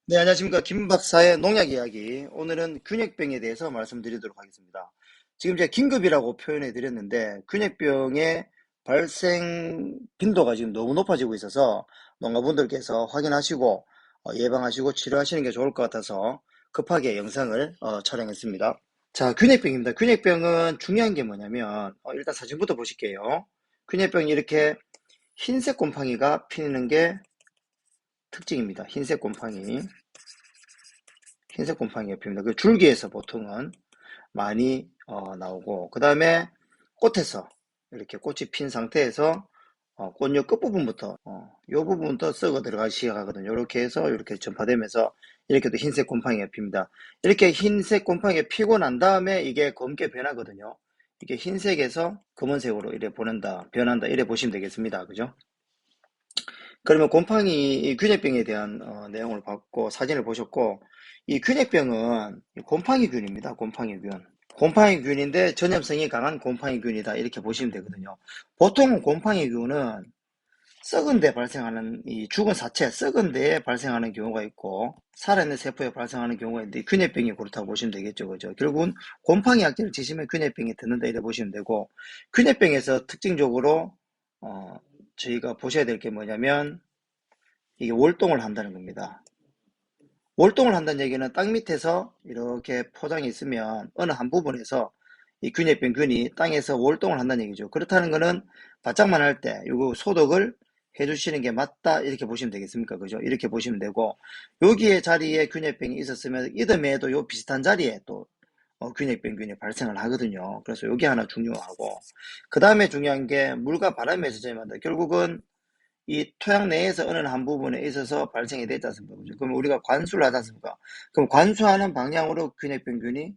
네, 안녕하십니까. 김 박사의 농약 이야기. 오늘은 균핵병에 대해서 말씀드리도록 하겠습니다. 지금 제가 긴급이라고 표현해 드렸는데, 균핵병의 발생 빈도가 지금 너무 높아지고 있어서 농가분들께서 확인하시고, 예방하시고 치료하시는 게 좋을 것 같아서 급하게 영상을 촬영했습니다. 자, 균핵병입니다. 균핵병은 중요한 게 뭐냐면, 일단 사진부터 보실게요. 균핵병이 이렇게 흰색 곰팡이가 피는 게 특징입니다. 흰색 곰팡이가 핍니다. 그 줄기에서 보통은 많이 나오고, 그 다음에 꽃에서 이렇게 꽃이 핀 상태에서 꽃잎 끝부분부터 요 부분부터 썩어 들어가기 시작하거든요. 이렇게 해서 이렇게 전파되면서 이렇게 또 흰색 곰팡이가 핍니다. 이렇게 흰색 곰팡이가 피고 난 다음에 이게 검게 변하거든요. 이게 흰색에서 검은색으로 이래 변한다 이래 보시면 되겠습니다. 그죠? 그러면 곰팡이 이 균핵병에 대한 내용을 봤고 사진을 보셨고, 이 균핵병은 곰팡이균입니다. 곰팡이균인데 전염성이 강한 곰팡이균이다 이렇게 보시면 되거든요. 보통 곰팡이균은 썩은 데 발생하는 이 죽은 사체, 썩은 데에 발생하는 경우가 있고 살아있는 세포에 발생하는 경우가 있는데 균핵병이 그렇다고 보시면 되겠죠. 그죠? 결국은 곰팡이 약제를 지시면 균핵병이 듣는다 이렇게 보시면 되고, 균핵병에서 특징적으로 어, 저희가 보셔야 될 게 뭐냐면 이게 월동을 한다는 겁니다. 월동을 한다는 얘기는 땅 밑에서 이렇게 포장이 있으면 어느 한 부분에서 이 균이 땅에서 월동을 한다는 얘기죠. 그렇다는 거는 바짝만 할 때 이거 소독을 해주시는 게 맞다 이렇게 보시면 되겠습니까? 그죠? 이렇게 보시면 되고, 여기에 자리에 균이 있었으면 이듬해에도 요 비슷한 자리에 또 균이 발생을 하거든요. 그래서 여기 하나 중요하고, 그 다음에 중요한 게 물과 바람에서 제한다. 결국은 이 토양 내에서 어느 한 부분에 있어서 발생이 됐지 않습니까? 그죠? 그럼 우리가 관수를 하지 않습니까? 그럼 관수하는 방향으로 균핵병균이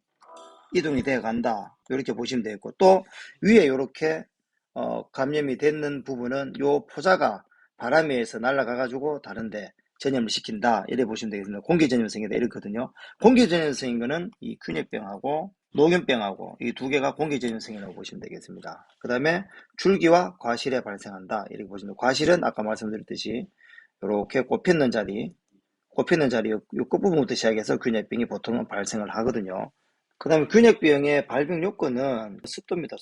이동이 되어 간다. 이렇게 보시면 되겠고, 또 위에 이렇게 감염이 되는 부분은 요 포자가 바람에 의해서 날아가가지고 다른데 전염을 시킨다. 이래 보시면 되겠습니다. 공기 전염성이다. 이렇거든요. 공기 전염성인 거는 이 균핵병하고 노균병하고 이 두 개가 공기 전염성이라고 보시면 되겠습니다. 그 다음에 줄기와 과실에 발생한다. 이렇게 보시면 됩니다. 과실은 아까 말씀드렸듯이 이렇게 꽃피는 자리 요 끝부분부터 시작해서 균핵병이 보통은 발생을 하거든요. 그 다음에 균핵병의 발병 요건은 습도입니다.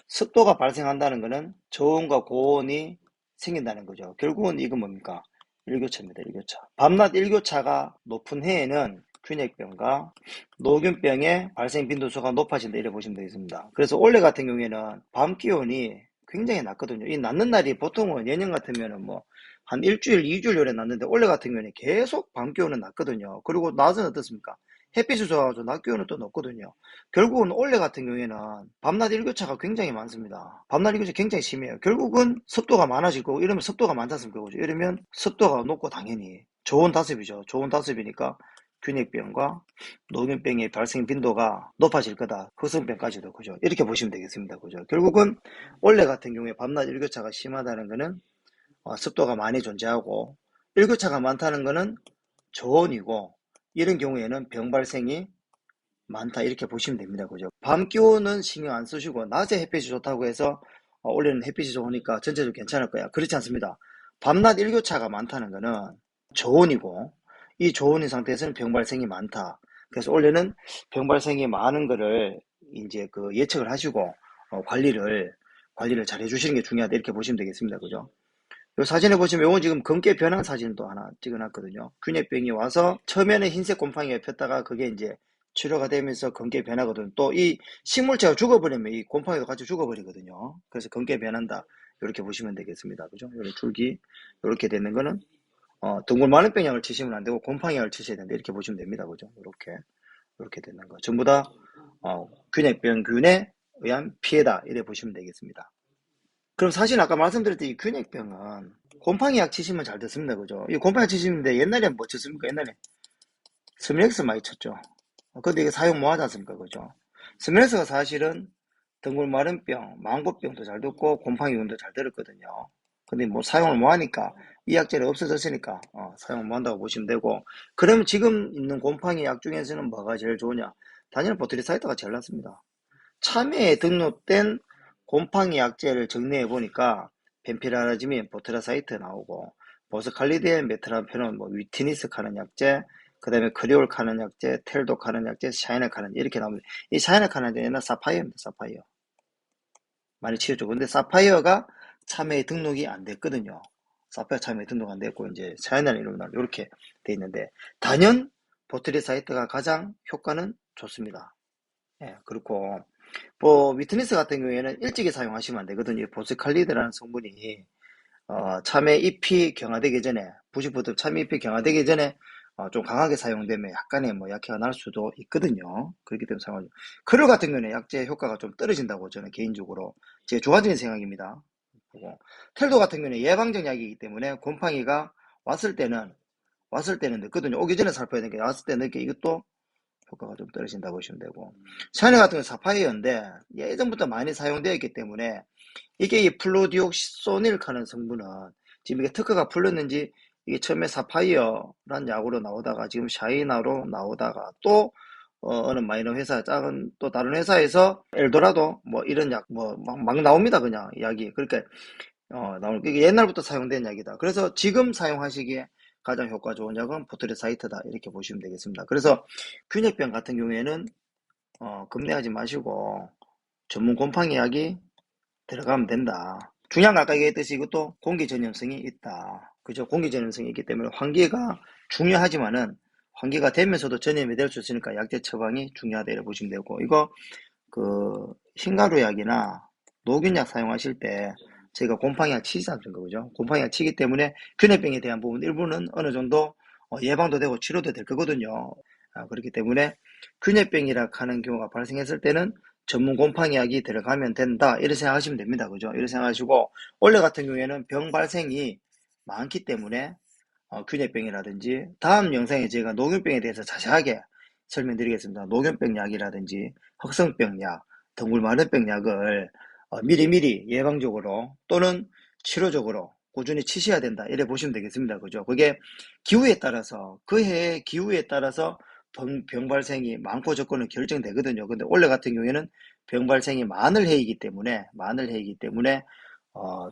습도가 발생한다는 것은 저온과 고온이 생긴다는 거죠. 결국은 이건 뭡니까? 일교차입니다. 일교차. 밤낮 일교차가 높은 해에는 균핵병과 노균병의 발생 빈도수가 높아진다 이렇게 보시면 되겠습니다. 그래서 올해 같은 경우에는 밤 기온이 굉장히 낮거든요. 이 낮는 날이 보통은 예년 같으면은 뭐 한 일주일, 이주일 요래 낮는데 올해 같은 경우에는 계속 밤 기온은 낮거든요. 그리고 낮은 어떻습니까? 햇빛이 좋아가지고 낮 기온은 또 높거든요. 결국은 올해 같은 경우에는 밤낮 일교차가 굉장히 많습니다. 밤낮 일교차 굉장히 심해요. 결국은 습도가 많아질 거고, 이러면 습도가 많지 않습니까? 그죠? 이러면 습도가 높고 당연히 좋은 다습이죠. 좋은 다습이니까 균핵병과 노균병의 발생 빈도가 높아질 거다. 흑성병까지도. 그죠? 이렇게 보시면 되겠습니다. 그죠? 결국은 올해 같은 경우에 밤낮 일교차가 심하다는 거는 습도가 많이 존재하고, 일교차가 많다는 거는 저온이고, 이런 경우에는 병 발생이 많다 이렇게 보시면 됩니다. 그죠? 밤 기온은 신경 안 쓰시고 낮에 햇빛이 좋다고 해서 올해는 햇빛이 좋으니까 전체적으로 괜찮을 거야. 그렇지 않습니다. 밤낮 일교차가 많다는 거는 저온이고, 이 저온인 상태에서는 병 발생이 많다. 그래서 올해는 병 발생이 많은 거를 이제 그 예측을 하시고 관리를 잘 해주시는 게 중요하다 이렇게 보시면 되겠습니다. 그죠? 이 사진에 보시면 이건 지금 검게 변한 사진도 하나 찍어놨거든요. 균핵병이 와서 처음에는 흰색 곰팡이가 폈다가 그게 이제 치료가 되면서 검게 변하거든요. 또 이 식물체가 죽어버리면 이 곰팡이도 같이 죽어버리거든요. 그래서 검게 변한다. 이렇게 보시면 되겠습니다. 그죠? 이런 줄기 이렇게 되는 거는 덩굴 마른병약을 치시면 안 되고 곰팡이약을 치셔야 된다. 이렇게 보시면 됩니다. 그죠? 이렇게 되는 거. 전부 다 균핵병균에 의한 피해다. 이래 보시면 되겠습니다. 그럼 사실 아까 말씀드렸듯이 이 균핵병은 곰팡이 약 치시면 잘 됐습니다. 그죠? 이 곰팡이 약 치시는데 옛날에 뭐 쳤습니까? 옛날에 스미렉스 많이 쳤죠. 근데 이게 사용 뭐 하지 않습니까? 그죠? 스미렉스가 사실은 덩굴 마른병, 망고병도 잘 됐고 곰팡이균도 잘 들었거든요. 근데 뭐 사용을 뭐 하니까 이 약재는 없어졌으니까 사용을 뭐 한다고 보시면 되고, 그러면 지금 있는 곰팡이 약 중에서는 뭐가 제일 좋으냐? 당연히 보트리사이트가 제일 낫습니다. 참외에 등록된 곰팡이 약재를 정리해 보니까 벤피라라즘인 보트라사이트 나오고, 보스칼리디엔 메트라펜은 뭐 위티니스 카는 약제, 그 다음에 크리올 카는 약제, 텔도 카는 약제, 샤이나 카는 이 나옵니다. 이 샤이나 카는 얘는 사파이어입니다. 사파이어. 많이 치였죠. 근데 사파이어가 참여에 등록이 안 됐거든요. 사파이어 참여에 등록 안 됐고 이제 샤이나는 이렇게 돼 있는데 단연 보트리사이트가 가장 효과는 좋습니다. 예, 그렇고 뭐 위트니스 같은 경우에는 일찍이 사용하시면 안 되거든요. 보스칼리드라는 성분이 참외 잎이 경화되기 전에 부시부터 참외 잎이 경화되기 전에 좀 강하게 사용되면 약간의 뭐 약해가 날 수도 있거든요. 그렇기 때문에 사용하죠. 크롤 같은 경우는 약제 효과가 좀 떨어진다고 저는 개인적으로 제 주관적인 생각입니다. 그리고 텔도 같은 경우는 예방적 약이기 때문에 곰팡이가 왔을 때는 늦거든요. 오기 전에 살펴야 되니까 왔을 때 늦게 이것도 효과가 좀 떨어진다고 보시면 되고 샤이나 같은 경우는 사파이어인데 예전부터 많이 사용되어 있기 때문에 이게 이 플로디옥시소닐 하는 성분은 지금 이게 특허가 풀렸는지 이게 처음에 사파이어란 약으로 나오다가 지금 샤이나로 나오다가 또 어느 마이너 회사 작은 또 다른 회사에서 엘도라도 뭐 이런 약 뭐 막 나옵니다 그냥 약이 그러니까 나오는 이게 옛날부터 사용된 약이다. 그래서 지금 사용하시기에 가장 효과 좋은 약은 보트리사이트다 이렇게 보시면 되겠습니다. 그래서 균핵병 같은 경우에는 겁내하지 마시고 전문 곰팡이 약이 들어가면 된다. 중요한 건 아까 얘기했듯이 이것도 공기 전염성이 있다. 그죠? 공기 전염성이 있기 때문에 환기가 중요하지만은 환기가 되면서도 전염이 될 수 있으니까 약제 처방이 중요하다 이렇게 보시면 되고 이거 그 흰가루 약이나 녹균약 사용하실 때 저희가 곰팡이약 치지 않습니까? 그죠? 곰팡이약 치기 때문에 균핵병에 대한 부분 일부는 어느 정도 예방도 되고 치료도 될 거거든요. 그렇기 때문에 균핵병이라 하는 경우가 발생했을 때는 전문 곰팡이약이 들어가면 된다. 이렇게 생각하시면 됩니다. 그죠? 이렇게 생각하시고 원래 같은 경우에는 병 발생이 많기 때문에 균핵병이라든지 다음 영상에 제가 녹균병에 대해서 자세하게 설명드리겠습니다. 녹균병 약이라든지 흑성병 약, 덩굴마른병 약을 미리미리 예방적으로 또는 치료적으로 꾸준히 치셔야 된다. 이래 보시면 되겠습니다. 그죠? 그게 기후에 따라서 그 해의 기후에 따라서 병 발생이 많고 적고는 결정되거든요. 근데 올해 같은 경우에는 병 발생이 많을 해이기 때문에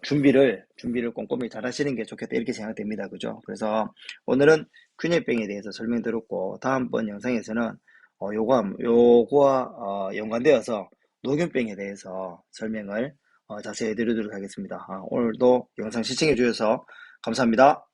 준비를 꼼꼼히 잘 하시는 게 좋겠다 이렇게 생각됩니다. 그죠? 그래서 오늘은 균열병에 대해서 설명드렸고 다음번 영상에서는 요거와 연관되어서 녹균병에 대해서 설명을 자세히 드리도록 하겠습니다. 오늘도 영상 시청해 주셔서 감사합니다.